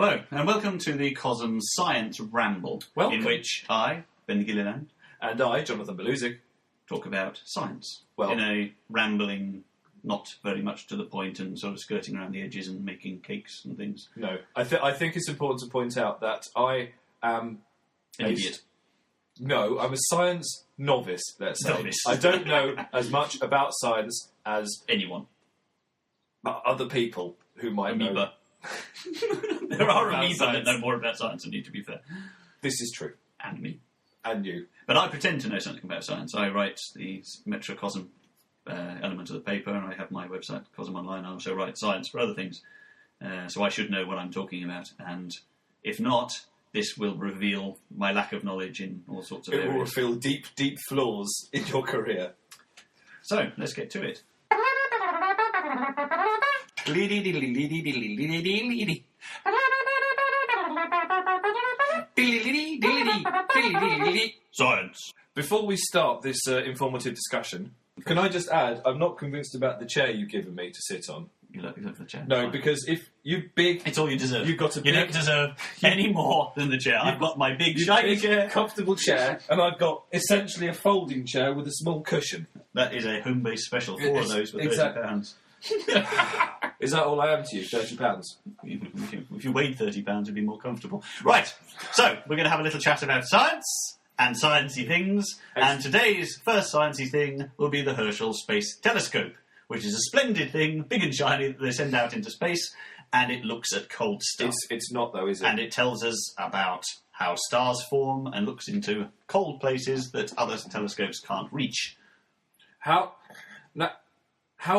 Hello, and welcome to the Cosm Science Ramble, in which I, Ben Gilliland, and I, Jonathon Bulezuik, talk about science in a rambling, not very much to the point, and sort of skirting around the edges and making cakes and things. No, I think it's important to point out that I am an idiot. No, I'm a science novice. Let's say Novice. I don't know as much about science as Anyone. other people who might know. Amoeba. There are about amoeba science. that know more about science than you, to be fair. This is true, And me. and you. But I pretend to know something about science. I write the Metro Cosm element of the paper, and I have my website, Cosm Online. I also write science for other things. So I should know what I'm talking about. And if not, this will reveal my lack of knowledge in all sorts of It will areas. reveal deep, deep flaws in your career. So, let's get to it. Science. Before we start this informative discussion, can I just add, I'm not convinced about the chair you've given me to sit on. You look for the chair. No, Fine. because if you big... It's all you deserve. You've got a You big... don't deserve any more than the chair. I've got my big You've shiny big, chair. comfortable chair, and I've got essentially a folding chair with a small cushion. That is a home-based special. Four of those for £30. Is that all I am to you? £30? If you weighed £30, it'd be more comfortable. Right, so we're going to have a little chat about science and sciencey things. And today's first sciencey thing will be the Herschel Space Telescope, which is a splendid thing, big and shiny, that they send out into space, and it looks at cold stuff. It's not, though, is it? And it tells us about how stars form and looks into cold places that other telescopes can't reach. How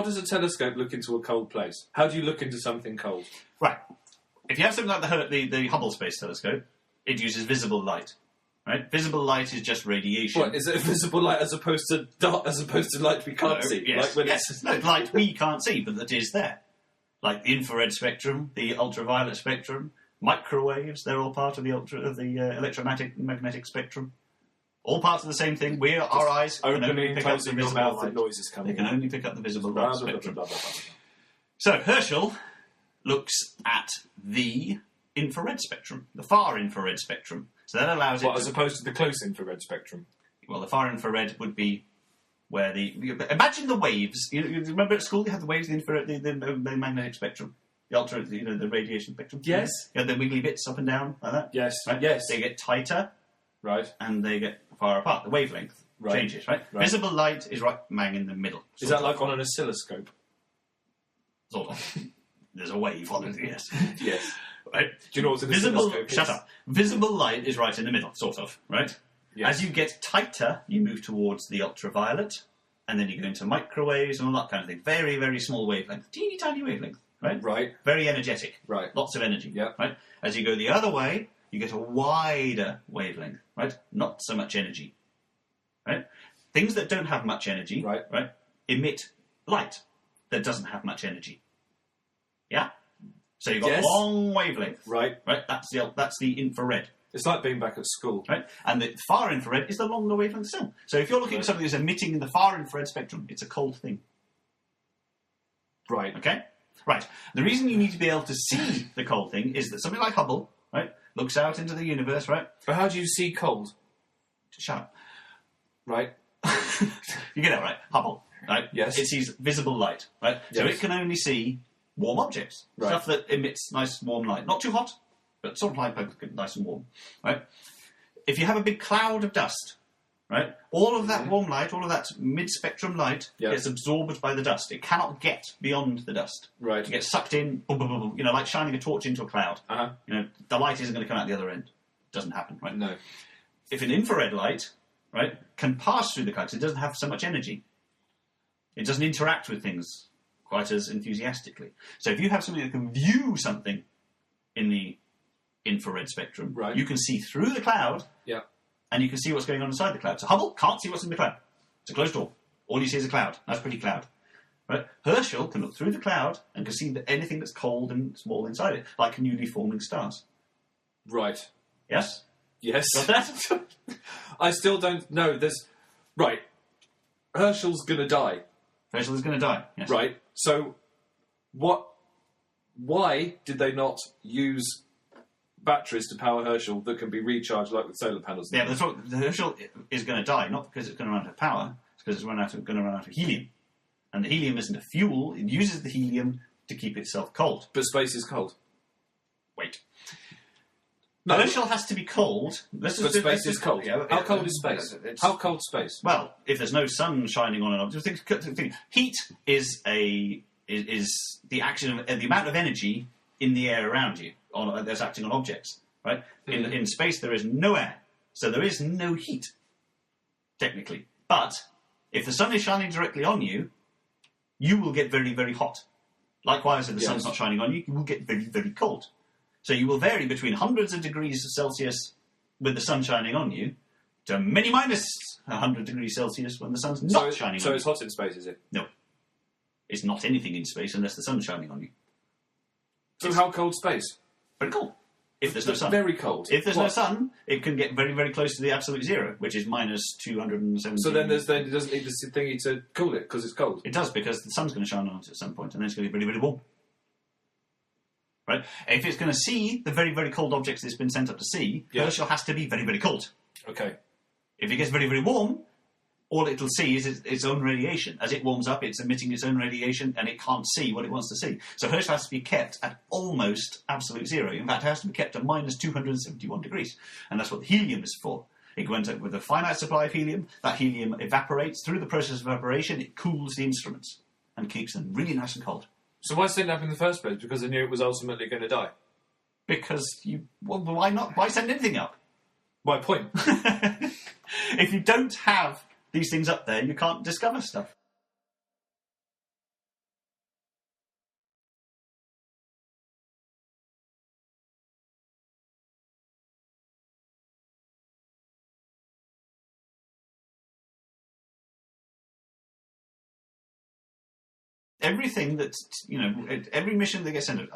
does a telescope look into a cold place? How do you look into something cold? Right. If you have something like the Hubble Space Telescope, it uses visible light. Right? Visible light is just radiation. What, is it visible light as opposed to dark, as opposed to light we can't see? Yes, Like when yes. No, light we can't see, but that is there. Like the infrared spectrum, the ultraviolet spectrum, microwaves, they're all part of the electromagnetic spectrum. All parts of the same thing. Our eyes can only opening and pick up the closing your visible mouth light. and noises They coming can out. only pick up the visible Blah, light blah, blah, spectrum. blah, blah, blah, blah. So Herschel looks at the infrared spectrum, the far infrared spectrum. So that allows it As opposed to the close infrared spectrum? Well, the far infrared would be where imagine the waves. You remember at school you had the waves, the infrared, the magnetic spectrum, the radiation spectrum. Yes. You had the wiggly bits up and down like that. Yes. Right? Yes. They get tighter, Right. and they get far apart. The wavelength changes. Right. Visible light is right bang in the middle. Is that like on an oscilloscope? Sort of. There's a wave on it. Yes. Yes. Right. Do you know what an Visible. oscilloscope is? Shut up. Visible light is right in the middle, sort of. Right. Yes. As you get tighter, you move towards the ultraviolet, and then you go into microwaves and all that kind of thing. Very, very small wavelength. Teeny tiny wavelength, right? Right. Very energetic. Right. Lots of energy. Yeah. Right? As you go the other way, you get a wider wavelength, right? Not so much energy. Right? Things that don't have much energy, Right. emit light that doesn't have much energy. Yeah? So you've got Yes. a long wavelength. Right. Right? That's the infrared. It's like being back at school. Right? And the far infrared is the longer wavelength still. So if you're looking at something that's emitting in the far infrared spectrum, it's a cold thing. Right. Okay? Right. The reason you need to be able to see the cold thing is that something like Hubble, right, looks out into the universe, right? But how do you see cold? Shut up. Right. You get that right. Hubble, right? Yes. It sees visible light, right? So Yes. it can only see warm objects. Right. Stuff that emits nice warm light. Not too hot, but sort of like nice and warm, right? If you have a big cloud of dust, right, all of that warm light, all of that mid-spectrum light gets absorbed by the dust. It cannot get beyond the dust. Right. It gets sucked in, boom, boom, boom, boom, like shining a torch into a cloud. Uh-huh. The light isn't going to come out the other end. Doesn't happen, right? No. If an infrared light, right, can pass through the cloud, 'cause it doesn't have so much energy. It doesn't interact with things quite as enthusiastically. So if you have something that can view something in the infrared spectrum, Right. you can see through the cloud, Yeah. and you can see what's going on inside the cloud. So Hubble can't see what's in the cloud. It's a closed door. All you see is a cloud. Nice pretty cloud. Right? Herschel can look through the cloud and can see anything that's cold and small inside it, like newly forming stars. Right. Yes? Yes. Got that? I still don't know. Right. Herschel's gonna die. Herschel is going to die. Yes. Right. So, why did they not use batteries to power Herschel that can be recharged like with solar panels. Yeah, but that's what the Herschel is going to die, not because it's going to run out of power, it's because it's going to run out of helium. And the helium isn't a fuel, it uses the helium to keep itself cold. But space is cold. Wait. No. Herschel has to be cold. But space is cold. Yeah, How cold is space? How cold is space? Well, if there's no sun shining on an object, heat is the action of the amount of energy in the air around you that's acting on objects, right? In space, there is no air, so there is no heat, technically. But if the sun is shining directly on you, you will get very, very hot. Likewise, if the sun's not shining on you, you will get very, very cold. So you will vary between hundreds of degrees Celsius with the sun shining on you to many minus 100 degrees Celsius when the sun's not shining on you. So it's hot in space, is it? No. It's not anything in space unless the sun's shining on you. So how cold space? Very cold. If there's no sun. Very cold. If there's no sun, it can get very, very close to the absolute zero, which is minus 270. So then it doesn't need this thingy to cool it because it's cold. It does, because the sun's going to shine on it at some point, and then it's going to be very, very warm. Right? If it's going to see the very, very cold objects that it's been sent up to see, Herschel has to be very, very cold. Okay. If it gets very, very warm, all it'll see is its own radiation. As it warms up, it's emitting its own radiation, and it can't see what it wants to see. So Herschel has to be kept at almost absolute zero. In fact, it has to be kept at minus 271 degrees. And that's what the helium is for. It went up with a finite supply of helium. That helium evaporates. Through the process of evaporation, it cools the instruments and keeps them really nice and cold. So why send it up in the first place? Because they knew it was ultimately going to die. Because why not? Why send anything up? My point. If you don't have these things up there, you can't discover stuff. Everything that, every mission that gets sent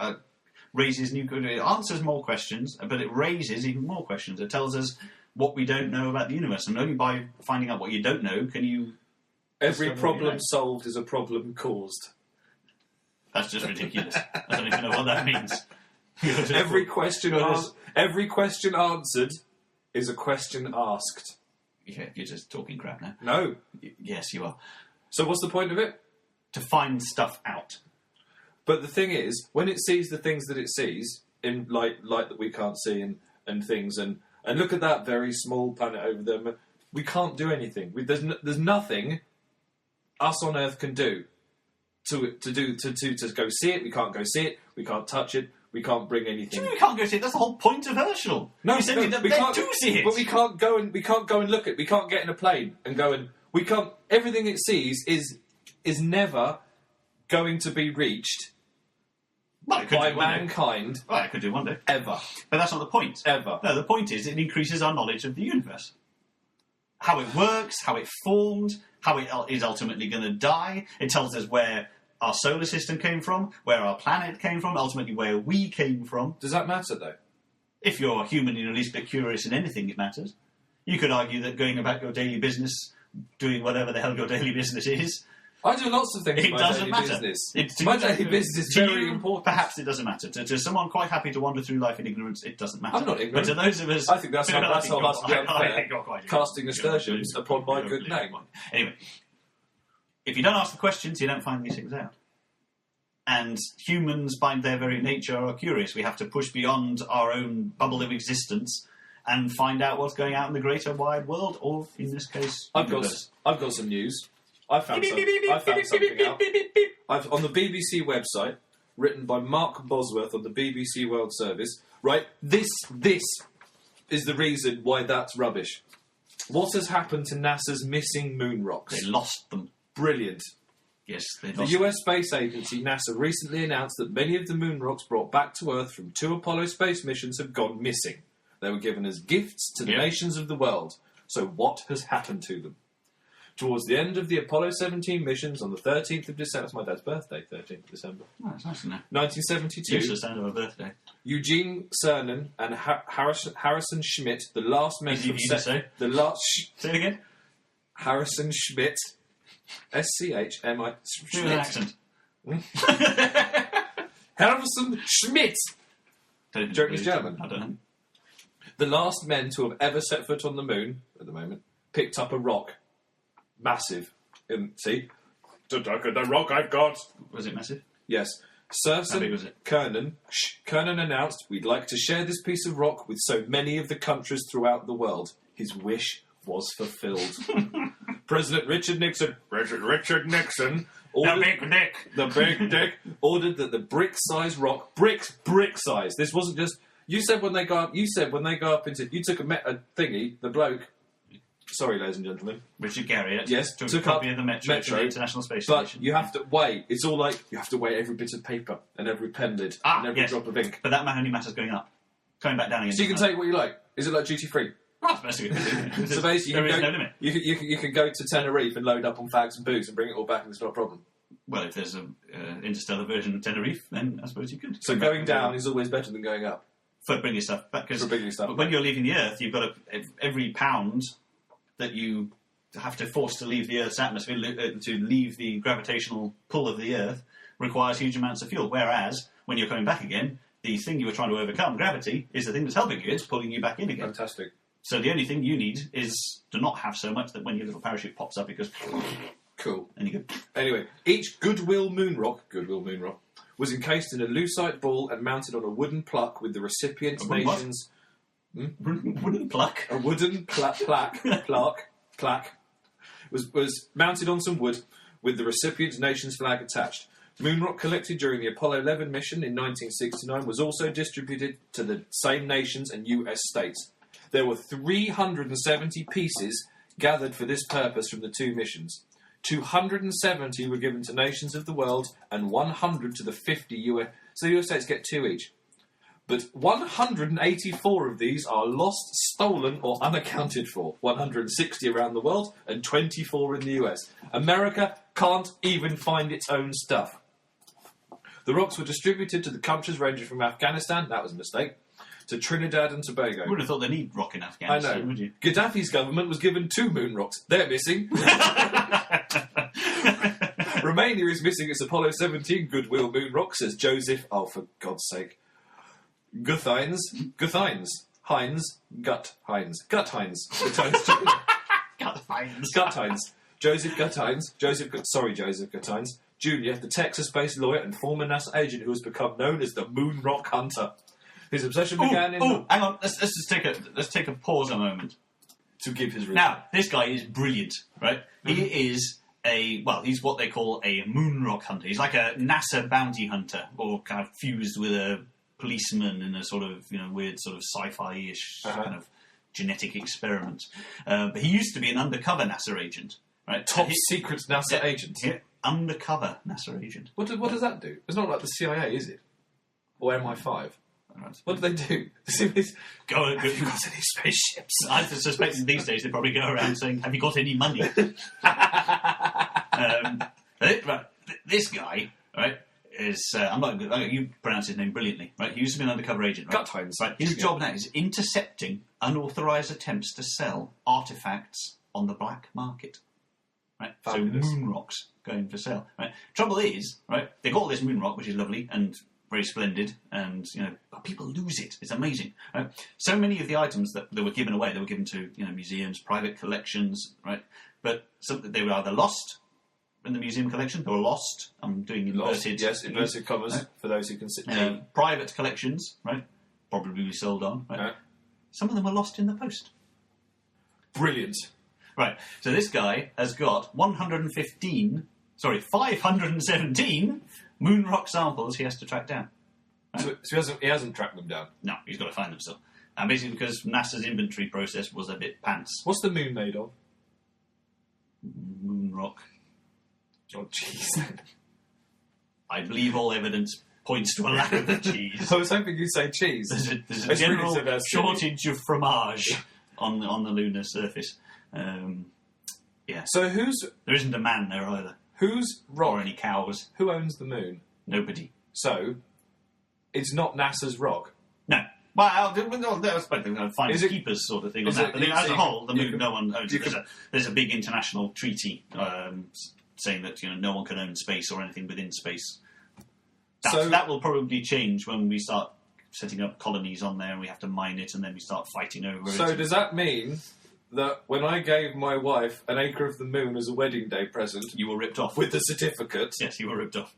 raises it answers more questions, but it raises even more questions. It tells us what we don't know about the universe, and only by finding out what you don't know can you... Every problem solved is a problem caused. That's just ridiculous. I don't even know what that means. Every question answered is a question asked. Yeah, you're just talking crap now. No. Yes, you are. So what's the point of it? To find stuff out. But the thing is, when it sees the things that it sees, in light that we can't see and things, and look at that very small planet over there, we can't do anything. There's nothing us on Earth can do to go see it. We can't go see it. We can't touch it. We can't bring anything. We can't go see it. That's the whole point of Herschel. No, we can't do see it. But we can't go and look at it. We can't get in a plane and go and we can't. Everything it sees is never going to be reached by mankind. Well, it could do one day. Ever. But that's not the point. Ever. No, the point is it increases our knowledge of the universe. How it works, how it formed, how it is ultimately going to die. It tells us where our solar system came from, where our planet came from, ultimately where we came from. Does that matter, though? If you're human and you're at least a bit curious in anything, it matters. You could argue that going about your daily business, doing whatever the hell your daily business is, I do lots of things. It doesn't matter. My daily business is very important. Perhaps it doesn't matter. To someone quite happy to wander through life in ignorance, it doesn't matter. I'm not ignorant. But to those of us... I think that's how us casting ignorant. aspersions upon my good name. Anyway, if you don't ask the questions, you don't find these things out. And humans, by their very nature, are curious. We have to push beyond our own bubble of existence and find out what's going out in the greater wide world, or, in this case, I've got some news. I found something out. On the BBC website, written by Mark Bosworth on the BBC World Service, right? This is the reason why that's rubbish. What has happened to NASA's missing moon rocks? They lost them. Brilliant. Yes, they lost them. The US space agency, NASA, recently announced that many of the moon rocks brought back to Earth from 2 Apollo space missions have gone missing. They were given as gifts to the nations of the world. So what has happened to them? Towards the end of the Apollo 17 missions on the 13th of December... It's my dad's birthday, 13th of December. Oh, that's nice, isn't it? 1972. Useless sound of a birthday. Eugene Cernan and Harrison Schmitt, the last member of... Say it again. Harrison Schmitt. S-C-H-M-I... Do an accent. Harrison Schmitt. Do you reckon he's German? I don't know. The last men to have ever set foot on the moon, at the moment, picked up a rock. Massive. See? To look at the rock I've got. Was it massive? Yes. How big was Sir it? Kernan announced, we'd like to share this piece of rock with so many of the countries throughout the world. His wish was fulfilled. President Richard Nixon, ordered, the big dick, ordered that the brick-sized rock, brick size. This wasn't just, you said when they go up into, you took a thingy, the bloke, sorry ladies and gentlemen. Richard Garriott. Yes, took a copy of the Metro to the International Space Station. But you have to weigh, it's all like, you have to weigh every bit of paper and every pen lid and every drop of ink. But that only matters going up. Coming back down again. So you can take what you like. Is it like duty-free? Well, that's basically it. So basically, there is no limit. You can go to Tenerife and load up on fags and booze and bring it all back, and it's not a problem. Well, if there's an interstellar version of Tenerife, then I suppose you could. So going down is always better than going up. For bringing stuff back. For bringing stuff when you're leaving the Earth, you've got every pound that you have to force to leave the Earth's atmosphere, to leave the gravitational pull of the Earth, requires huge amounts of fuel. Whereas, when you're coming back again, the thing you were trying to overcome, gravity, is the thing that's helping you. It's pulling you back in again. Fantastic. So the only thing you need is to not have so much that when your little parachute pops up, it goes... Cool. And you go... Anyway, each Goodwill moon rock, was encased in a lucite ball and mounted on a wooden plaque with the recipient nations... Wooden plaque? A wooden plaque was mounted on some wood with the recipient nation's flag attached. Moonrock collected during the Apollo 11 mission in 1969 was also distributed to the same nations and US states. There were 370 pieces gathered for this purpose from the two missions. 270 were given to nations of the world and 100 to the 50 US. So the US states get 2 each. But 184 of these are lost, stolen, or unaccounted for. 160 around the world and 24 in the US. America can't even find its own stuff. The rocks were distributed to the countries ranging from Afghanistan, that was a mistake, to Trinidad and Tobago. You would have thought they need rock in Afghanistan, I know. Would you? Gaddafi's government was given 2 moon rocks. They're missing. Romania is missing its Apollo 17 Goodwill moon rock, says Joseph. Oh, for God's sake. Guthines. Joseph Guthines Jr., the Texas-based lawyer and former NASA agent who has become known as the Moon Rock Hunter. His obsession began in... hang on. Let's just take a pause a moment. To give his reason. Now, this guy is brilliant, right? Mm-hmm. He is he's what they call a moon rock hunter. He's like a NASA bounty hunter, or kind of fused with a policeman in a sort of, weird sort of sci-fi-ish kind of genetic experiment. But he used to be an undercover NASA agent, right? Top secret NASA agent. Yeah, undercover NASA agent. What does that do? It's not like the CIA, is it? Or MI5? Right. What do they do? Have you got any spaceships? I suspect these days they probably go around saying, "Have you got any money?" This guy, right, is I'm not good. You pronounce his name brilliantly, right? He used to be an undercover agent, right? Guthines. Right. His job now is intercepting unauthorized attempts to sell artifacts on the black market. Right. Fabulous. So moon rocks going for sale. Right. Trouble is, right, they got all this moon rock, which is lovely and very splendid, and but people lose it. It's amazing. Right? So many of the items that were given away, they were given to museums, private collections, right? But they were either lost in the museum collection, or lost. I'm doing inverted. Yes, inverted commas right? For those who can see. Private collections, right? Probably sold on. Right? Some of them were lost in the post. Brilliant. Right. So this guy has got 517 moon rock samples he has to track down. Right? So he hasn't tracked them down? No, he's got to find them still. And basically because NASA's inventory process was a bit pants. What's the moon made of? Moon rock. Oh, jeez. I believe all evidence points to a lack of cheese. I was hoping you'd say cheese. There's a general shortage of fromage on the lunar surface. Yeah. So there isn't a man there either. Who's rock? Or any cows. Who owns the moon? Nobody. So, it's not NASA's rock? No. Well, I was going to find keepers sort of thing on that. But as a whole, the moon, no one owns it. There's a big international treaty saying that no one can own space or anything within space. That will probably change when we start setting up colonies on there, and we have to mine it, and then we start fighting over it. So does that mean that when I gave my wife an acre of the moon as a wedding day present, You were ripped off. with the certificate, Yes, you were ripped off.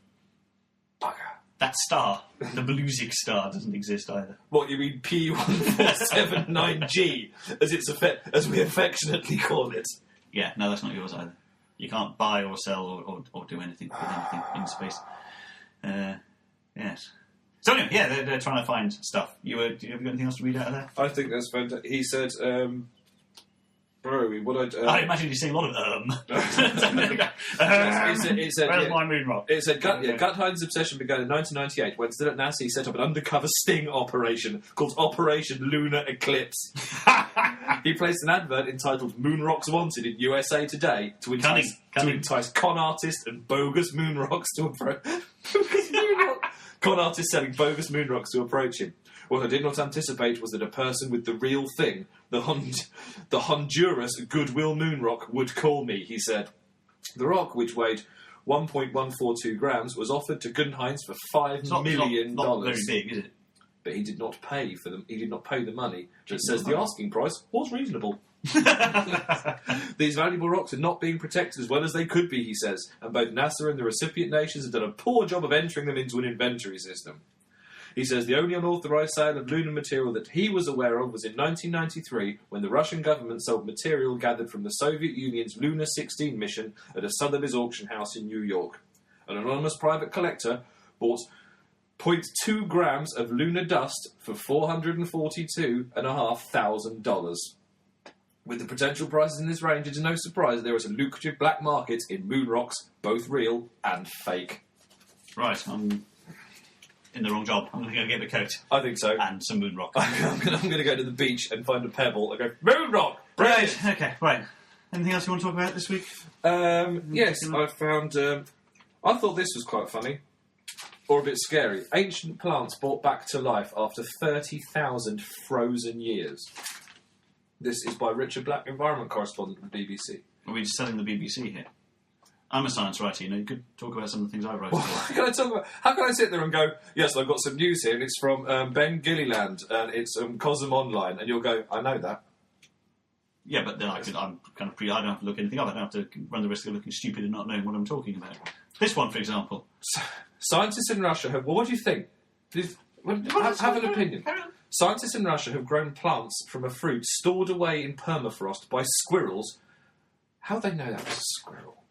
bugger. That star, the Bulezuik star, doesn't exist either. What, you mean P1479G, as we affectionately call it? Yeah, no, that's not yours either. You can't buy or sell or do anything with anything in space. Yes. So anyway, yeah, they're trying to find stuff. Do you have got anything else to read out of there? I think that's fantastic. He said, bro, what I imagine you say a lot of It said, Where's yeah. my moon rock? It said, Guttheiden's obsession began in 1998 when still at NASA he set up an undercover sting operation called Operation Lunar Eclipse. He placed an advert entitled Moon Rocks Wanted in USA Today to entice con artists and bogus moon rocks to approach... Con artists selling bogus moon rocks to approach him. What I did not anticipate was that a person with the real thing, the Honduras Goodwill moon rock, would call me, he said. The rock, which weighed 1.142 grams, was offered to Guggenheim's for $5 million. Not very big, is it? But he did not pay for them. He did not pay the money. It says the asking price was reasonable. These valuable rocks are not being protected as well as they could be, he says, and both NASA and the recipient nations have done a poor job of entering them into an inventory system. He says the only unauthorised sale of lunar material that he was aware of was in 1993, when the Russian government sold material gathered from the Soviet Union's Luna 16 mission at a Sotheby's auction house in New York. An anonymous private collector bought 0.2 grams of lunar dust for $442,500. With the potential prices in this range, it is no surprise that there is a lucrative black market in moon rocks, both real and fake. Right, I'm in the wrong job. I'm going to go get a coat. I think so. And some moon rock. I'm going to go to the beach and find a pebble and go, moon rock! Brilliant! Right, okay, right. Anything else you want to talk about this week? Yes, I found... I thought this was quite funny. Or a bit scary. Ancient plants brought back to life after 30,000 frozen years. This is by Richard Black, environment correspondent at the BBC. Are we just selling the BBC here? I'm a science writer, you could talk about some of the things I write. Well, how can I sit there and go, yes, I've got some news here, and it's from Ben Gilliland, and it's Cosm Online, and you'll go, I know that. Yeah, but then I'm kind of I don't have to look anything up. I don't have to run the risk of looking stupid and not knowing what I'm talking about. This one, for example. Scientists in Russia have... Well, what do you think? Have an opinion. Scientists in Russia have grown plants from a fruit stored away in permafrost by squirrels. How do they know that was a squirrel?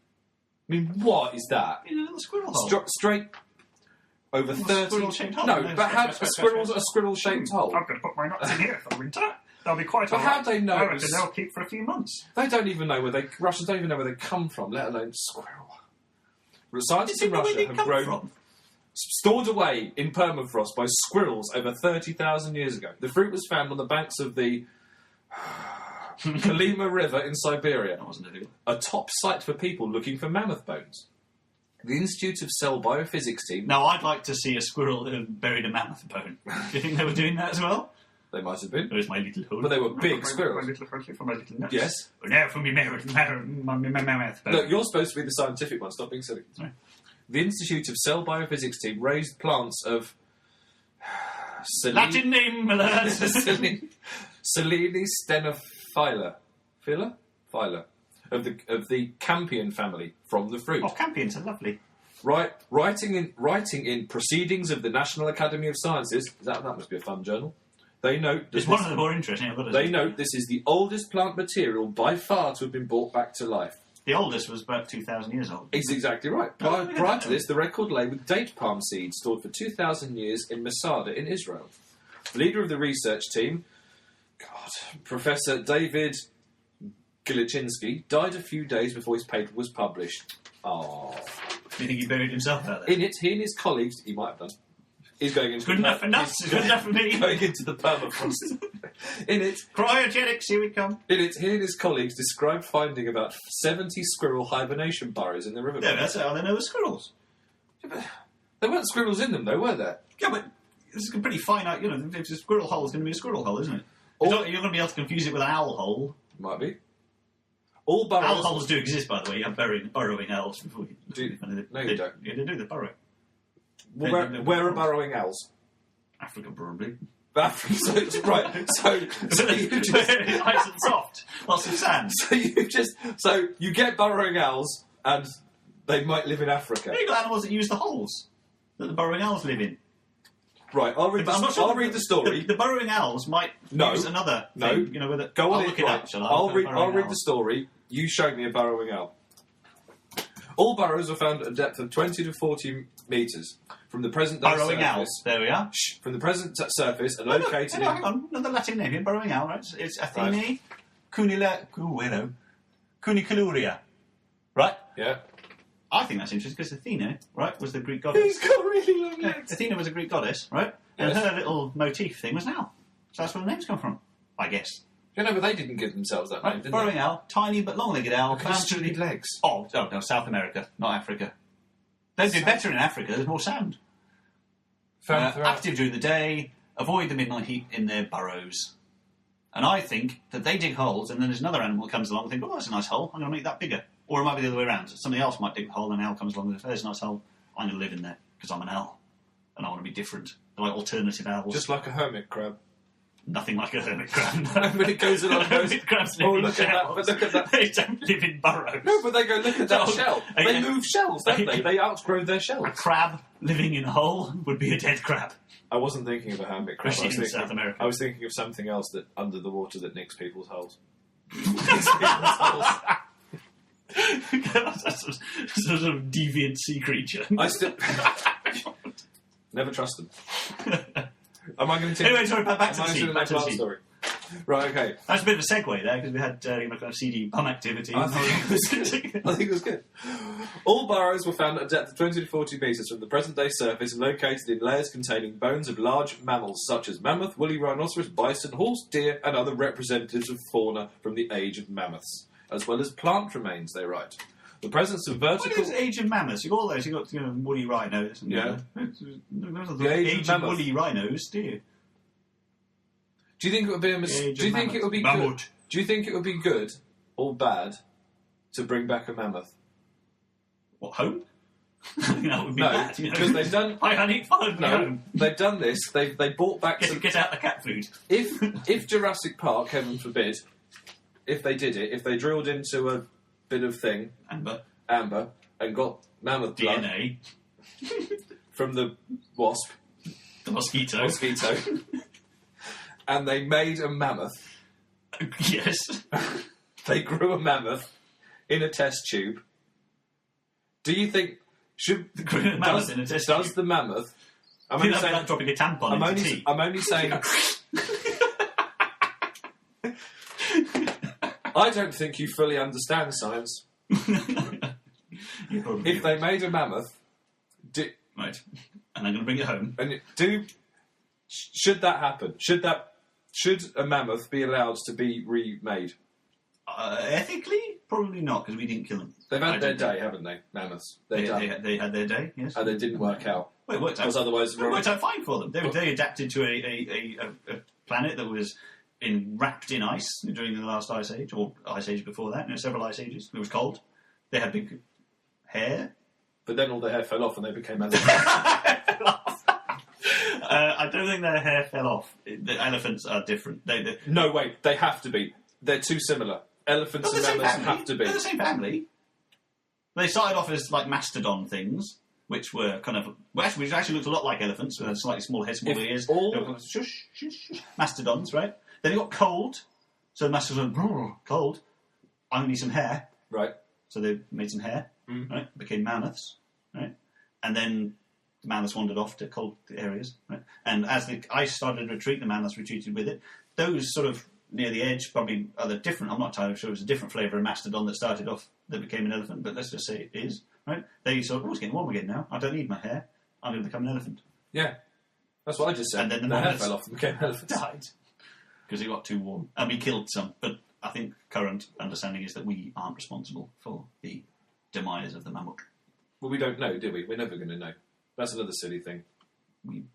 I mean, what is that? In a little squirrel hole. Straight over 30... Squirrel-shaped hole. No, but how... A squirrel-shaped hole. I'm going to put my nuts in here for the winter. They'll be quite But all right. how do they know I it reckon was- they'll keep for a few months. They don't even know where they... Russians don't even know where they come from, let alone squirrel. Scientists in Russia have grown... From? Stored away in permafrost by squirrels over 30,000 years ago. The fruit was found on the banks of the Kolyma River in Siberia. That wasn't it. A top site for people looking for mammoth bones. The Institute of Cell Biophysics team... Now, I'd like to see a squirrel that had buried a mammoth bone. Do you think they were doing that as well? They might have been. There's my little hole. But they were big My squirrels. little hunky for my little nuts. Yes. But now for me mammoth bone. Look, you're supposed to be the scientific one. Stop being silly. Sorry. The Institute of Cell Biophysics team raised plants of... Latin name, my lad. Selene stenophylla. Phylla? Of the Campion family from the fruit. Oh, Campions are lovely. Writing in Proceedings of the National Academy of Sciences, that must be a fun journal. They note It's one of the more interesting. They note this is the oldest plant material by far to have been brought back to life. The oldest was about 2,000 years old. He's exactly right. Prior to this, the record lay with date palm seeds stored for 2,000 years in Masada in Israel. The leader of the research team, Professor David Gilichinsky, died a few days before his paper was published. Oh. Do you think he buried himself out there? In it, he and his colleagues, he might have done. He's going into Good enough for nuts. Good enough for me. Going into the permafrost. In it, Cryogenics, here we come. he and his colleagues described finding about 70 squirrel hibernation burrows in the river. Yeah, that's how they know the squirrels. There weren't squirrels in them, though, were there? Yeah, but this is a pretty finite, if it's a squirrel hole, it's going to be a squirrel hole, isn't it? Or- You're going to be able to confuse it with an owl hole. Might be. All burrows... Owl holes do exist, by the way. You have burrowing owls. No, you don't. Yeah, they do, they burrow. Where are burrowing owls? Africa, probably. So, right. So It's nice and soft. Lots of sand. So you get burrowing owls, and they might live in Africa. You've got animals that use the holes that the burrowing owls live in. Right, I'll read the story. The burrowing owls might use another thing. You know, with it. Go on, I'll look it up, shall I? I'll read the story. You show me a burrowing owl. All burrows are found at a depth of 20 to 40 metres from the present day burrowing surface. Owls. There we are. From the present surface and located in... Hang on, another Latin name here. Burrowing owl, right? It's Athene Cunicaluria. Right? Yeah. I think that's interesting because Athena, right, was the Greek goddess. He's got really long legs. Athena was a Greek goddess, right? And Yes. her little motif thing was an owl. So that's where the names come from, I guess. You know, but they didn't give themselves that name, Right? did Burrowing they? owl, tiny but long-legged owl. Look at his stupid legs. Oh, no, South America, not Africa. They do better in Africa. There's more sound. Found throughout. Active during the day, avoid the midnight heat in their burrows. And I think that they dig holes, and then there's another animal that comes along and thinks, oh, that's a nice hole, I'm going to make that bigger. Or it might be the other way around. Somebody else might dig a hole, and an owl comes along and says, there's a nice hole, I'm going to live in there, because I'm an owl, and I want to be different. They're like alternative owls. Just like a hermit crab. Nothing like a hermit crab. But it goes along and goes, Hermit crabs oh, live in look at that, shells. but look at that. They don't live in burrows. No, but they go, look at that Oh, shell. okay. They move shells, don't they? They outgrow their shells. A crab living in a hole would be a dead crab. I wasn't thinking of a hermit crab. Especially in South America. I was thinking of something else that under the water that nicks people's holes. That's a sort of deviant sea creature. I still never trust them. Am I going to? Anyway, sorry, back to the Am I sea. going to Back to the make sea. story? Right. Okay. That's a bit of a segue there because we had kind of CD bum activity. I think it was good. All burrows were found at a depth of 20 to 40 metres from the present-day surface and located in layers containing bones of large mammals such as mammoth, woolly rhinoceros, bison, horse, deer, and other representatives of fauna from the age of mammoths, as well as plant remains. They write. The presence of vertical... What is Age of Mammoths? You've got all those. You've got woolly rhinos. And, Yeah. The Age of Mammoth. woolly rhinos, do you? Do you think it would be a Age Do you of think it would be Mammoth. good? Do you think it would be good or bad to bring back a mammoth? What, home? That would be No, bad. You know? because they've done. Hi, honey, follow me No, home. they've done this. They brought back some. Get out the cat food. If Jurassic Park, heaven forbid, if they did it, if they drilled into a bit of thing, Amber. and got mammoth blood DNA. from the wasp, The mosquito. and they made a mammoth, Yes. they grew a mammoth in a test tube. Do you think Grew a mammoth in a test does tube. the mammoth? I'm I mean, only that's saying. like dropping a tampon into tea. I'm only saying. I don't think you fully understand science. You're probably If they made a mammoth, right, and I'm going to bring it home. should that happen? Should a mammoth be allowed to be remade? Ethically, probably not, because we didn't kill them. They've had I their don't day, haven't they? Mammoths. They had their day, yes. And they didn't work out. Well, it worked out. Because otherwise, It worked out fine for them. They adapted to a planet that was wrapped in ice during the last ice age, or ice age before that. Several ice ages. It was cold. They had big hair. But then all their hair fell off and they became elephants. I don't think their hair fell off. The elephants are different. No, wait, they have to be. They're too similar. Elephants and mammoths have to be. They're the same family. They started off as like mastodon things, which were kind of which actually looked a lot like elephants with a slightly smaller head, smaller ears. They were kind of shush, shush, shush, mastodons, right? Then it got cold, so the mastodon went, cold. I'm gonna need some hair, Right. so they made some hair, right? Became mammoths, right? And then the mammoths wandered off to cold areas, right? And as the ice started to retreat, the mammoths retreated with it. Those sort of near the edge probably are the different. I'm not entirely sure it was a different flavour of mastodon that started off that became an elephant, but let's just say it is, right? They sort of, it's getting warm again now. I don't need my hair. I'm going to become an elephant. Yeah. That's what I just said. And then the their hair mammoths fell off and became elephants. Died because it got too warm, and we killed some. But I think current understanding is that we aren't responsible for the demise of the mammoth. Well, we don't know, do we? We're never going to know. That's another silly thing. We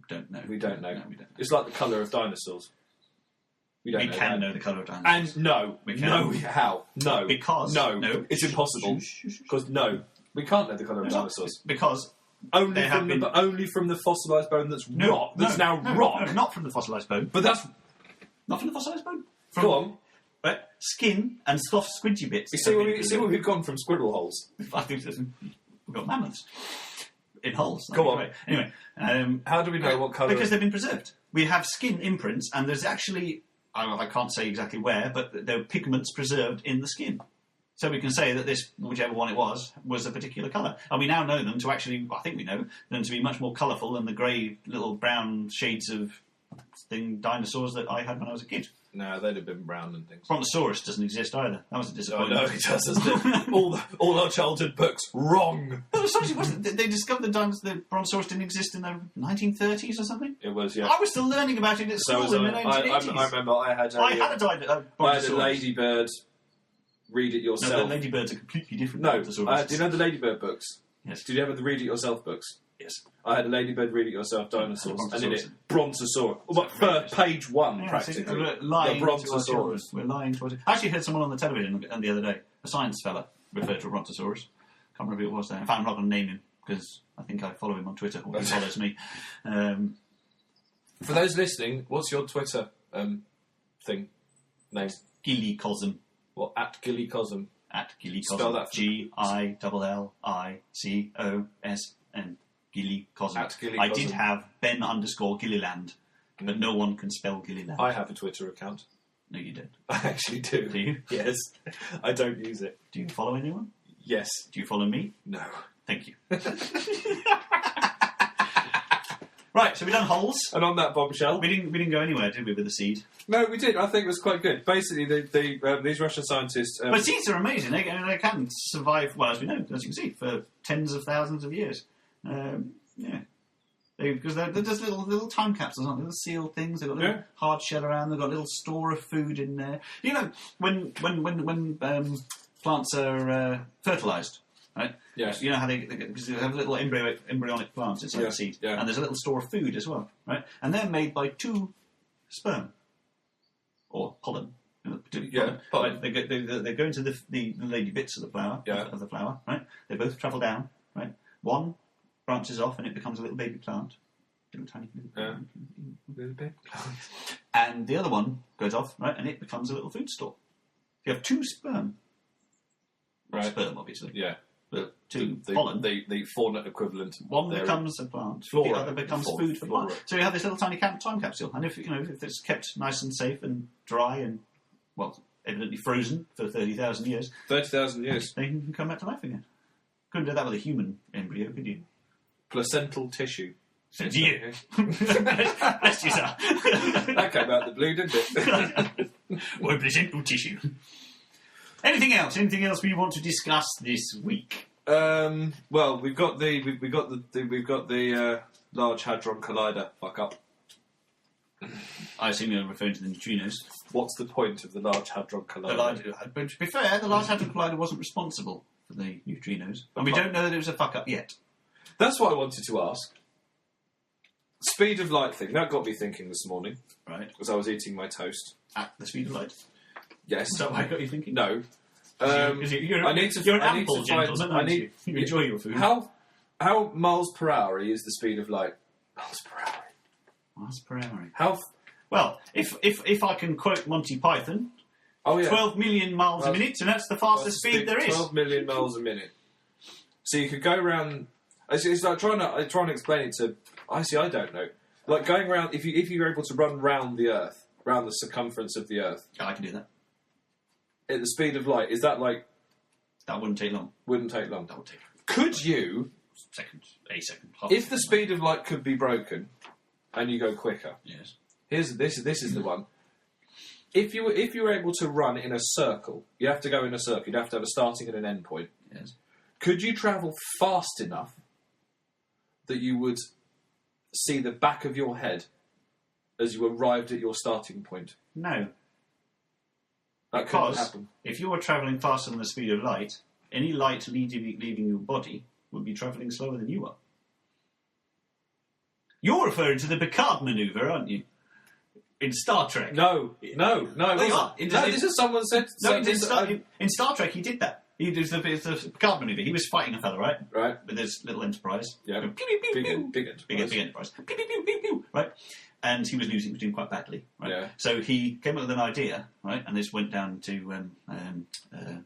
don't know. We don't know. No, we don't know. It's like the colour of dinosaurs. We don't We know can that. know the colour of dinosaurs. And no. We can. No, how? No. Because... No. It's impossible. Because no. We can't know the colour of dinosaurs. Because Only there have been... only from the fossilised bone that's rock. That's now no, rock. No, not from the fossilised bone. But that's... Not from the fossilised bone. Go on. Right? Skin and soft, squidgy bits. You see where we've gone from squirrel holes? I think we've got mammoths in holes. Go on. Right. Anyway, how do we know what colour? Because they've been preserved. We have skin imprints, and there's actually, I can't say exactly where, but there are pigments preserved in the skin. So we can say that this, whichever one it was a particular colour. And we now know them to actually, I think we know them to be much more colourful than the grey little brown shades of dinosaurs that I had when I was a kid. No, they'd have been brown and things. Brontosaurus doesn't exist either. That was a disappointment. Oh, no, it does, doesn't it? all our childhood books, wrong. No, sorry, it wasn't. They discovered the Brontosaurus didn't exist in the 1930s or something. It was, yeah. I was still learning about it at school in the 1980s. I remember I had a Brontosaurus. ladybird. Read it yourself. No, the ladybirds are completely different. No, do you know the ladybird books? Yes. Did you ever read it yourself books? Yes. I had a ladybird read it yourself dinosaurs, and in it Brontosaurus. Page one, practically. We're lying the Brontosaurus. We're lying to I actually heard someone on the television the other day, a science fella, referred to a Brontosaurus. Can't remember who it was there. In fact, I'm not going to name him because I think I follow him on Twitter, or he follows me. For those listening, what's your Twitter thing name? Gilly Cosm. Well, at Gilly Cosm. At Gilly Cosm. Spell that. GILLICOSM. Gilly Cosm. At Gilly I Cosm. did have Ben_Gilliland, but no one can spell Gilliland. I have a Twitter account. No, you don't. I actually do. Do you? Yes. I don't use it. Do you follow anyone? Yes. Do you follow me? No. Thank you. Right, so we've done holes. And on that bombshell, We didn't go anywhere, did we, with the seed? no, we did. I think it was quite good. Basically, these Russian scientists. But seeds are amazing. They can survive, well, as we know, as you can see, for tens of thousands of years. Yeah. Because they're just little time capsules, aren't they? Little sealed things. They've got little hard shell around. They've got a little store of food in there. You know, when plants are fertilised, right? Yes. You know how because they have little embryonic plants inside the seed, and there's a little store of food as well, right? And they're made by 2 sperm or pollen. Yeah, pollen. Right? They go into the lady bits of the flower, right? They both travel down, right? One branches off and it becomes a little baby plant, little tiny little baby plant, and the other one goes off, right, and it becomes a little food store. You have 2 sperm, right? Sperm, obviously. Yeah. But 2 pollen. The fauna equivalent. One becomes a plant, the other becomes food for the plant. So you have this little tiny time capsule, and if it's kept nice and safe and dry and evidently frozen for 30,000 years, 30,000 years, they can come back to life again. Couldn't do that with a human embryo, could you? Placental tissue. Bless you, sir. That came out the blue, didn't it? Or placental tissue. Anything else? Anything else we want to discuss this week? Well, we've got the Large Hadron Collider. Fuck up. I assume you're referring to the neutrinos. What's the point of the Large Hadron Collider? But to be fair, the Large Hadron Collider wasn't responsible for the neutrinos, and we don't know that it was a fuck up yet. That's what I wanted to ask. Speed of light thing. That got me thinking this morning. Right. As I was eating my toast. At the speed of light? Yes. Is that what I got you thinking? No. You're an ample gentleman, aren't you? You enjoy your food. How miles per hour is the speed of light? Miles per hour. Miles per hour. Well, if I can quote Monty Python, 12 million miles a minute, and that's the fastest speed there is. 12 million miles a minute. So you could go around. It's like trying to explain it to. I don't know. Like going around. If you're able to run round the Earth, round the circumference of the Earth. Yeah, I can do that. At the speed of light, is that like? That wouldn't take long. Wouldn't take long. That would take. Could you? A second. If the speed of light could be broken, and you go quicker. Yes. This is the one. If you were able to run in a circle, you have to go in a circle. You'd have to have a starting and an end point. Yes. Could you travel fast enough that you would see the back of your head as you arrived at your starting point? No. That couldn't Because happen. if you were travelling faster than the speed of light, any light leaving your body would be travelling slower than you are. You're referring to the Picard manoeuvre, aren't you? In Star Trek. No. you are. This is someone said. In Star Trek, he did that. He does the Picard maneuver. He was fighting a fella, right? Right. With his little Enterprise. Yeah. Going, pew, pew, pew, Big pew. Enterprise. Big Enterprise. Pew, pew, pew, pew, pew, right? And he was losing. He was doing quite badly, right? Yeah. So he came up with an idea, right? And this went down to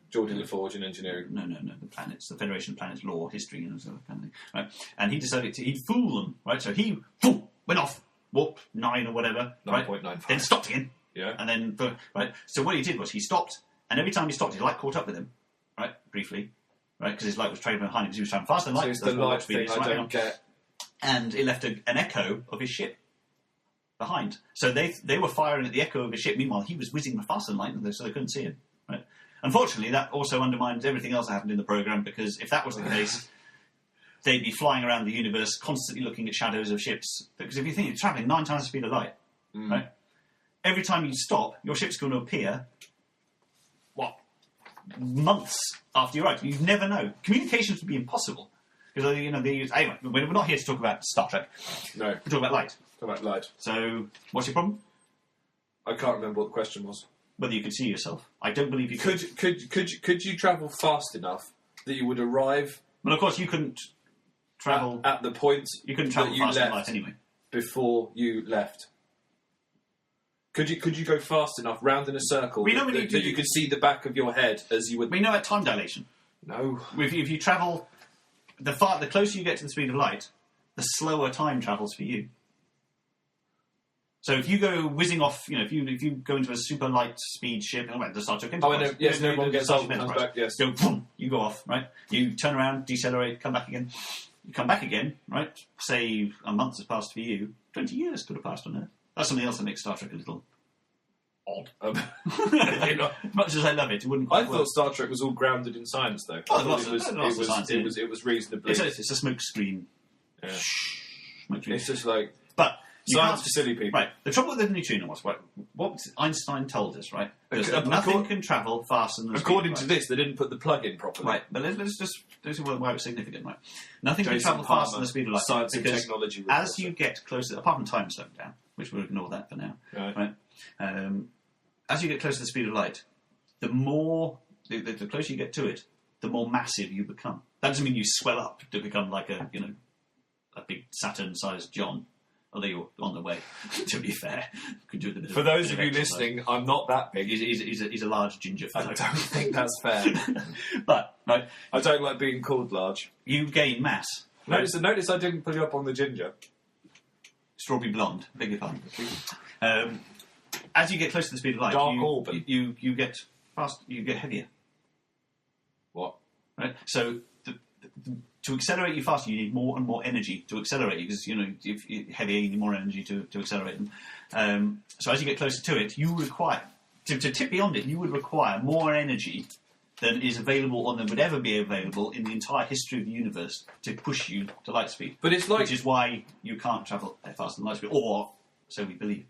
Geordie LaForge in engineering. No, the planets, the Federation of Planets law, history, and sort of kind of thing, right? And he decided he'd fool them, right? So he went off, warp 9 or whatever, right? 9.95. Then stopped again, Yeah. and then right. So what he did was he stopped, and every time he stopped, his light caught up with him, right? Briefly, right? Because his light was traveling behind him because he was traveling faster than light. So it's That's the what light warp speed thing is, I right? don't get. And it left an echo of his ship behind. So they were firing at the echo of his ship. Meanwhile, he was whizzing faster than light, so they couldn't see him. Right? Unfortunately, that also undermines everything else that happened in the program, because if that was the case, they'd be flying around the universe, constantly looking at shadows of ships. Because if you think you're travelling 9 times the speed of light, right? Every time you stop, your ship's going to appear. Months after you arrive. You never know. Communications would be impossible. Because, anyway, we're not here to talk about Star Trek. No. We're talking about light. Talk about light. So, what's your problem? I can't remember what the question was. Whether you could see yourself. I don't believe you could. Could you travel fast enough that you would arrive Well, of course, you couldn't travel. at the point You couldn't travel that you faster than left light anyway. before you left? Could you go fast enough round in a circle We know when that you you could see the back of your head as you would? We know about time dilation. No. If you travel, the closer you get to the speed of light, the slower time travels for you. So if you go whizzing off, if you go into a super light speed ship, the Star Trek Enterprise. Oh, I know. Yes, no one gets old and comes back. Yes. Go, boom, you go off, right? You turn around, decelerate, come back again. You come back again, right? Say a month has passed for you. 20 years could have passed on Earth. That's something else that makes Star Trek a little odd. Much as I love it, it wouldn't I quite thought work. Star Trek was all grounded in science, though. Oh, I thought there's lots of science in it was reasonably. It's a smoke screen. Yeah. Smoke screen. It's just like But you science can't- for silly people. Right. The trouble with the neutrino was what Einstein told us, right? Is that nothing can travel faster than the According speed to of light. this, they didn't put the plug in properly. Right, but let's just see why it's significant, right? Nothing can Jason travel faster than Palmer, the speed of light. Science and because Technology as reporter. you get closer, apart from time slowing down, which we'll ignore that for now, Right. as you get closer to the speed of light, the closer you get to it, the more massive you become. That doesn't mean you swell up to become like a big Saturn-sized John. Although you're on the way, to be fair. Could do with a bit For of- those bit of you exercise. listening, I'm not that big. He's a large ginger I fellow. don't think that's fair. But right, I don't like being called large. you gain mass. Notice I didn't put you up on the ginger. Strawberry blonde. Beg your pardon. As you get closer to the speed of light, Dark you, auburn. you get fast. You get heavier. What? Right. So to accelerate you faster, you need more and more energy to accelerate you, because if you're heavier, you need more energy to accelerate them. So as you get closer to it, you require to tip beyond it. You would require more energy than is available or than would ever be available in the entire history of the universe to push you to light speed. But it's like Which is why you can't travel faster than light speed, or so we believe.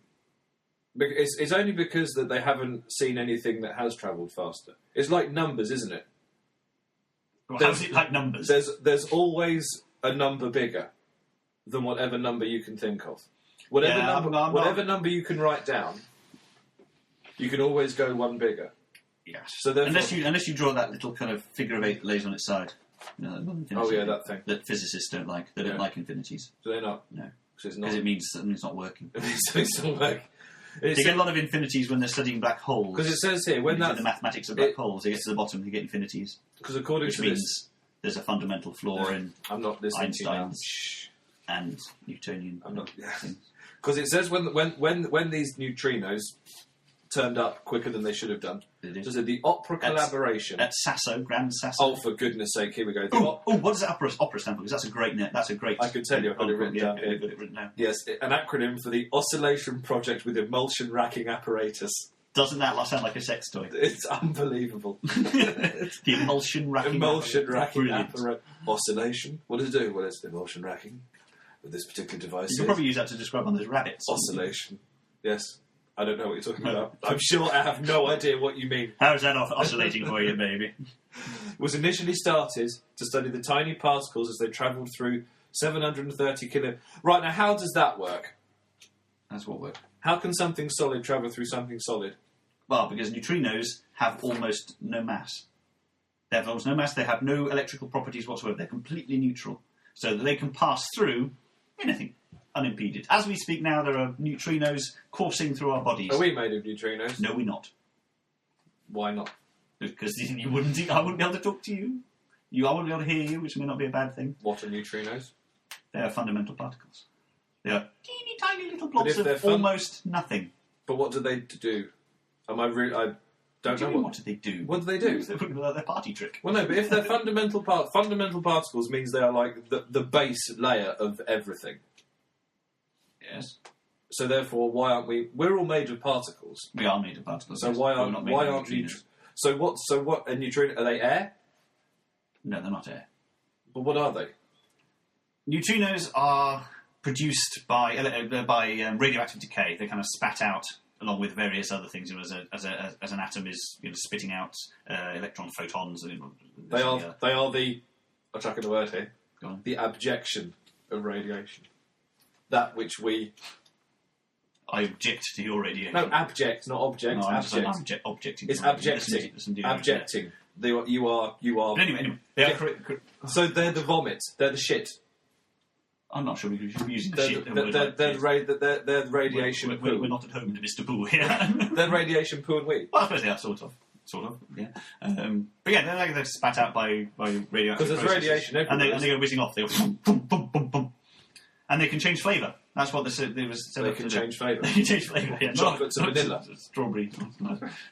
it's only because that they haven't seen anything that has travelled faster. It's like numbers, isn't it? Well, how's it like numbers? There's always a number bigger than whatever number you can think of. Whatever Yeah, number, I'm whatever not- number you can write down, you can always go one bigger. Yes. So therefore- unless you draw that little kind of figure of 8 that lays on its side. Oh yeah, that thing. That physicists don't like. They don't Yeah. like infinities. So they're not. No. Because it's not. Because it means it's not working. it's not like. You get a lot of infinities when they're studying black holes. Because it says here when When that the mathematics of black holes, they get to the bottom, they get infinities, because according which to means this, there's a fundamental flaw in I'm not listening to you now. Einstein's and Newtonian. I'm not. things. Because it says when these neutrinos turned up quicker than they should have done. It is. So the opera That's- collaboration. At Sasso, Grand Sasso. Oh, for goodness sake! Here we go. The What does opera stand for? Because that's a great net. That's a great. I could tell you, I've got it written down here. I've got it written down. Yes, an acronym for the Oscillation Project with Emulsion Racking Apparatus. Doesn't that sound like a sex toy? It's unbelievable. The emulsion racking. Emulsion racking Brilliant. apparatus. Oscillation. What does it do? Well, it's emulsion racking with this particular device. You could probably use that to describe one of those rabbits. Oscillation. Yes. I don't know what you're talking about. I'm sure I have no idea what you mean. How's that oscillating for you, baby? Was initially started to study the tiny particles as they travelled through 730 kilo. Right, now how does that work? That's what works. How can something solid travel through something solid? Well, because neutrinos have almost no mass. They have almost no mass. They have no electrical properties whatsoever. They're completely neutral, so that they can pass through anything unimpeded. As we speak now, there are neutrinos coursing through our bodies. Are we made of neutrinos? No, we're not. Why not? Because I wouldn't be able to talk to you. I wouldn't be able to hear you, which may not be a bad thing. What are neutrinos? They are fundamental particles. They are teeny tiny little blobs if of they're almost nothing. But what do they do? I don't know What do they do? What do they do? They wouldn't know their party trick. Well, no, but if they're fundamental particles means they are like the base layer of everything. Yes. So therefore, why aren't we? We're all made of particles. We are made of particles. So yes, why but we're aren't not made why of aren't neutrinos. So what? A neutrino? Are they air? No, they're not air. But what are they? Neutrinos are produced by radioactive decay. They're kind of spat out along with various other things. As an atom is spitting out electron photons. And They are the. I'll chuck in a word here. Go on. The abjection of radiation. That which we. I object to your radiation. No, abject, not object. No, abject. objecting. It's to abjecting. listen to you. Abjecting. You are. But anyway, they are So they're the vomit. They're the shit. I'm not sure we should be using They're shit. the radiation. We're poo. not at home in Mr. Pooh here. They're radiation poo and wee. Well, I suppose they are sort of, yeah. But yeah, they're spat out by radioactive. Because there's radiation everywhere. and they go whizzing off. They go boom, boom, boom, boom, boom, and they can change flavour. That's what they was. They can change flavour. They can change flavour. Yeah, Chocolate to vanilla. Strawberry.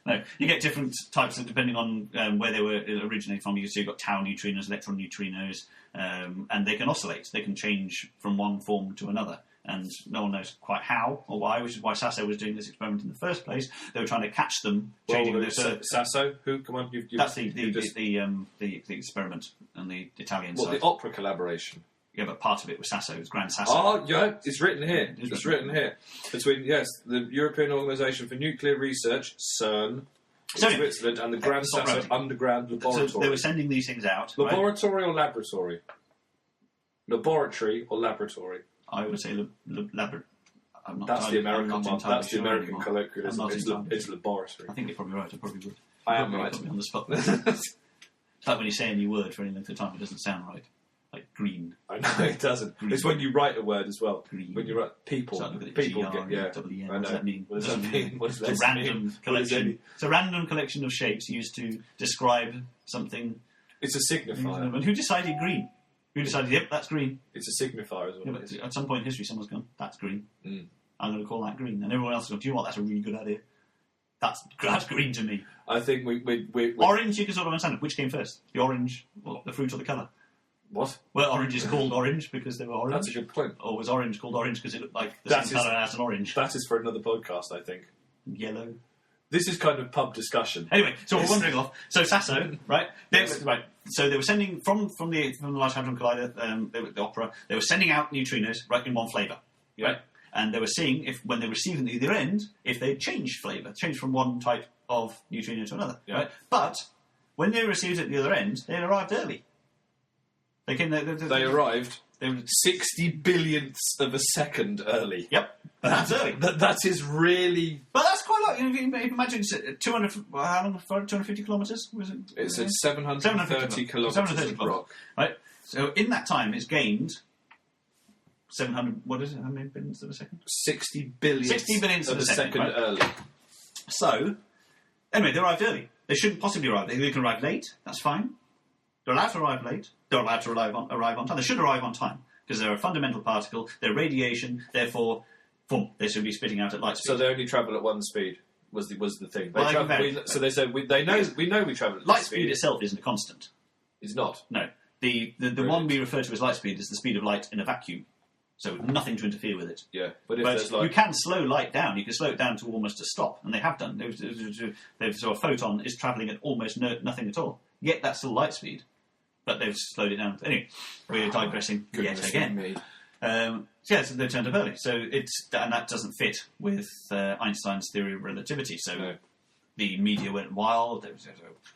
No, you get different types of depending on where they were originating from. So you've got tau neutrinos, electron neutrinos, and they can oscillate. They can change from one form to another. And no one knows quite how or why, which is why Sasso was doing this experiment in the first place. They were trying to catch them changing their. Sasso? Who? Come on, that's the experiment on the Italian side. The opera collaboration? Yeah, but part of it was Sasso. It was Grand Sasso. Oh, yeah, it's written here. It's written here. Between, the European Organisation for Nuclear Research, CERN, Switzerland, and the Grand Sasso Underground Laboratory. So they were sending these things out. Laboratory or laboratory? Laboratory or laboratory? I would say laboratory. That's the American one. That's the American colloquialism. It's laboratory. I think you're probably right. I probably would. I am right. Put me on the spot. It's like when you say a new word for any length of time, it doesn't sound right. Like green. I know it doesn't. Green. It's when you write a word as well. Green. When you write people, people get G-R-E-W-E-N. I What know. does that mean? What does that mean? What does that It's a random mean? collection. It's a random collection of shapes used to describe something. It's a signifier. And who decided green? Who decided? Yep, that's green. It's a signifier as well. Yeah, but at some point in history, someone's gone, "That's green. Mm. I'm going to call that green," and everyone else has gone, "Do you know what? That's a really good idea. That's green to me." I think we Orange, you can sort of understand it. Which came first, the orange, or the fruit, or the colour? What? Well, orange is called orange because they were orange. That's a good point. Or was orange called orange because it looked like the same colour as an orange? That is for another podcast, I think. Yellow. This is kind of pub discussion. Anyway, so we're wandering off. So Sasso, right? Right. So they were sending from the Large Hadron Collider, the opera. They were sending out neutrinos right in one flavour, right? And they were seeing if when they received them at either end, if they changed flavour, changed from one type of neutrino to another, right? But when they received it at the other end, they had arrived early. They came. They arrived. They were 60 billionths of a second early. Yep, that's early. That is really. But that's quite a lot. You imagine 200. How long? 250 kilometres? Was it? It's at 730 kilometres of rock. Right. So in that time, it's gained 700. What is it? How many billions of a second? 60 billions of a second right? early. So anyway, they arrived early. They shouldn't possibly arrive. They can arrive late. That's fine. They're allowed to arrive late. They're allowed to arrive on time. They should arrive on time because they're a fundamental particle. They're radiation. Therefore, boom, they should be spitting out at light speed. So they only travel at one speed. Was the thing? So they said we know we travel at light speed itself isn't a constant. It's not. No. The one we refer to as light speed is the speed of light in a vacuum. So nothing to interfere with it. Yeah, but you can slow light down. You can slow it down to almost a stop, and they have done. So a photon is travelling at almost nothing at all. Yet that's still light speed. But they've slowed it down. Anyway, we're digressing yet again. So they turned up early. So and that doesn't fit with Einstein's theory of relativity. So the media went wild.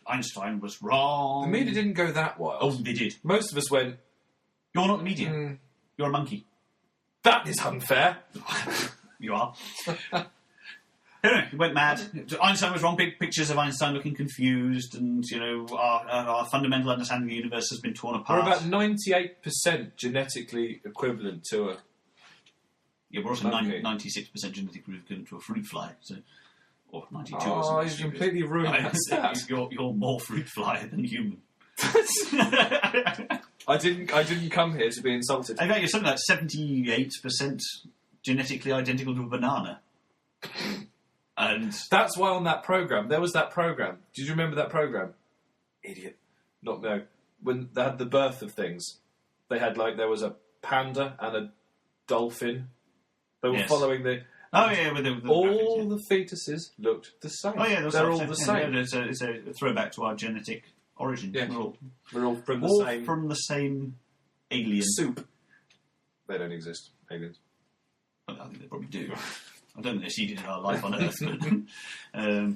Einstein was wrong. The media didn't go that wild. Oh, they did. Most of us went, "You're not the media. You're a monkey." That is unfair. You are. Anyway, he went mad. Einstein was wrong. Big pictures of Einstein looking confused, and our fundamental understanding of the universe has been torn We're apart. about 98% genetically equivalent to a... Yeah, we're also Okay. 96% genetically equivalent to a fruit fly, or 92 or Oh, something. he's stupid. completely ruined I- that stat. You're more fruit fly than human. I didn't come here to be insulted. In fact, you're something like 78% genetically identical to a banana. And That's why on that program, there was that program. Did you remember that program? Idiot. Not no. When they had the birth of things, they had there was a panda and a dolphin. They were Yes. following the. oh yeah, with the All graphics, yeah. the fetuses looked the same. Oh yeah, they're all the same. It's a throwback to our genetic origin. Yeah. We're all We're all from the all same from the same alien. soup. They don't exist, aliens. I think they probably do. I don't think they seeded our life on Earth. But,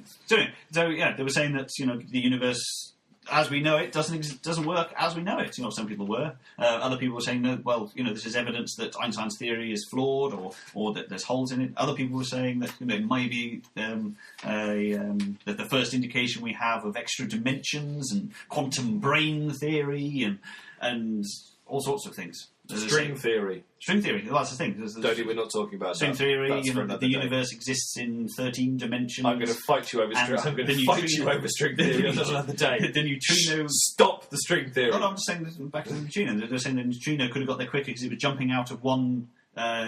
so yeah, they were saying that the universe, as we know it, doesn't work as we know it. Some people were. Other people were saying that this is evidence that Einstein's theory is flawed, or that there's holes in it. Other people were saying that it might be that the first indication we have of extra dimensions and quantum brain theory and all sorts of things. String theory. String theory. Well, that's the thing. Dodie, we're not talking about String that. theory. That's for The another day. universe exists in 13 dimensions. I'm going to fight you over string. And I'm going the to fight neutrino- you over string theory on another day. The neutrino. Stop the string theory. No, I'm just saying this back to the neutrino. They're saying the neutrino could have got there quicker because it was jumping out of one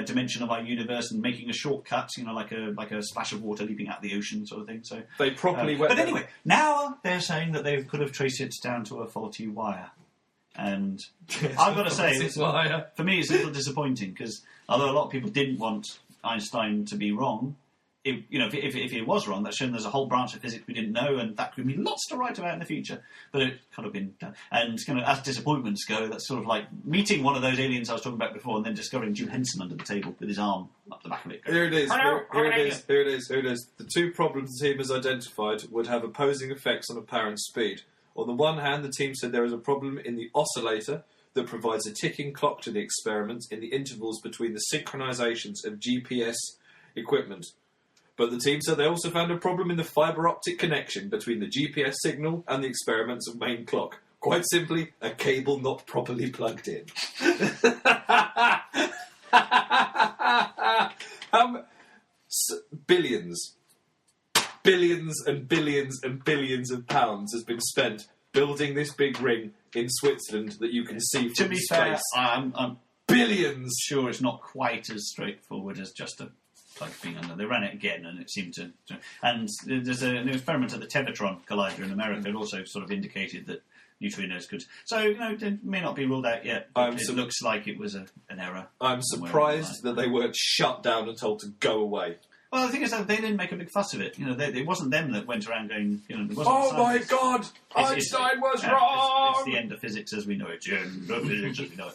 dimension of our universe and making a shortcut. Like a splash of water leaping out of the ocean, sort of thing. So They properly went. But anyway, now they're saying that they could have traced it down to a faulty wire. And I've got to say, for me, it's a little disappointing because although a lot of people didn't want Einstein to be wrong, if he was wrong, that's shown there's a whole branch of physics we didn't know, and that could be lots to write about in the future. But it could have been done. And as disappointments go, that's sort of like meeting one of those aliens I was talking about before, and then discovering Jim Henson under the table with his arm up the back of it. Here it is. Hello, Here how it are is. Here it is. Here it is. The two problems the team has identified would have opposing effects on apparent speed. On the one hand, the team said there is a problem in the oscillator that provides a ticking clock to the experiment in the intervals between the synchronizations of GPS equipment. But the team said they also found a problem in the fibre optic connection between the GPS signal and the experiment's main clock. Quite simply, a cable not properly plugged in. Billions and billions and billions of pounds has been spent building this big ring in Switzerland that you can see To from be space. fair, I'm Billions! sure it's not quite as straightforward as just a plug being under. They ran it again, and it seemed to. And there's an experiment at the Tevatron Collider in America that also sort of indicated that neutrinos could. So it may not be ruled out yet. But it looks like it was an error. I'm surprised that they weren't shut down and told to go away. Well, the thing is that they didn't make a big fuss of it. It wasn't them that went around going. It wasn't Oh the my scientists. God! It's- Einstein was yeah, wrong! It's the end of physics as we know it. End of physics as we know it.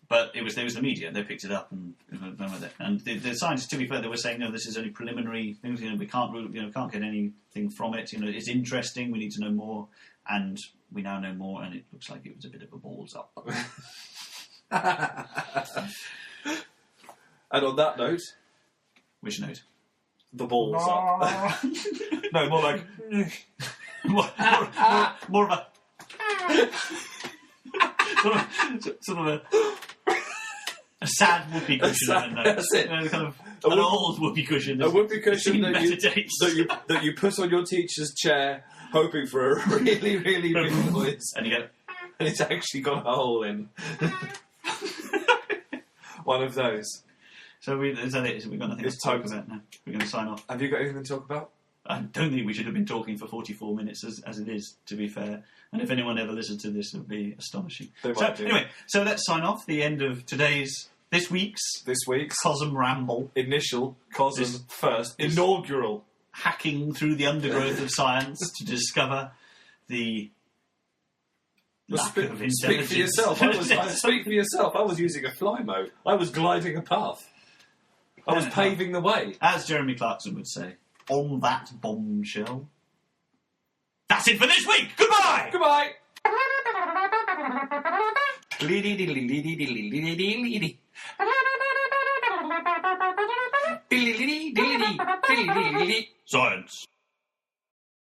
But it was the media. They picked it up and went with it. And the scientists, to be fair, they were saying, no, this is only preliminary things. We can't can't get anything from it. It's interesting. We need to know more, and we now know more. And it looks like it was a bit of a balls up. And on that note, Which note? the balls up. No, more like more of a sort of a sad whoopee cushion. I don't know. That's it. Kind of an old whoopee cushion. A whoopee cushion Seen that better you, days. that you put on your teacher's chair, hoping for a really, really big noise, And you go, and it's actually got a hole in. One of those. so is that it? Is we've got nothing else It's to talk total. about now? We're going to sign off. Have you got anything to talk about? I don't think we should have been talking for 44 minutes as it is, to be fair. And if anyone ever listens to this, it would be astonishing. They So might do. anyway, so let's sign off. The end of this week's This week's Cosm Ramble, initial Cosm This- first inaugural. hacking through the undergrowth of science to discover the lack of Speak intelligence. for yourself. Speak for yourself. I was using a fly mode. I was gliding a path. I was paving the way. As Jeremy Clarkson would say, on that bombshell. That's it for this week. Goodbye. Goodbye. Science.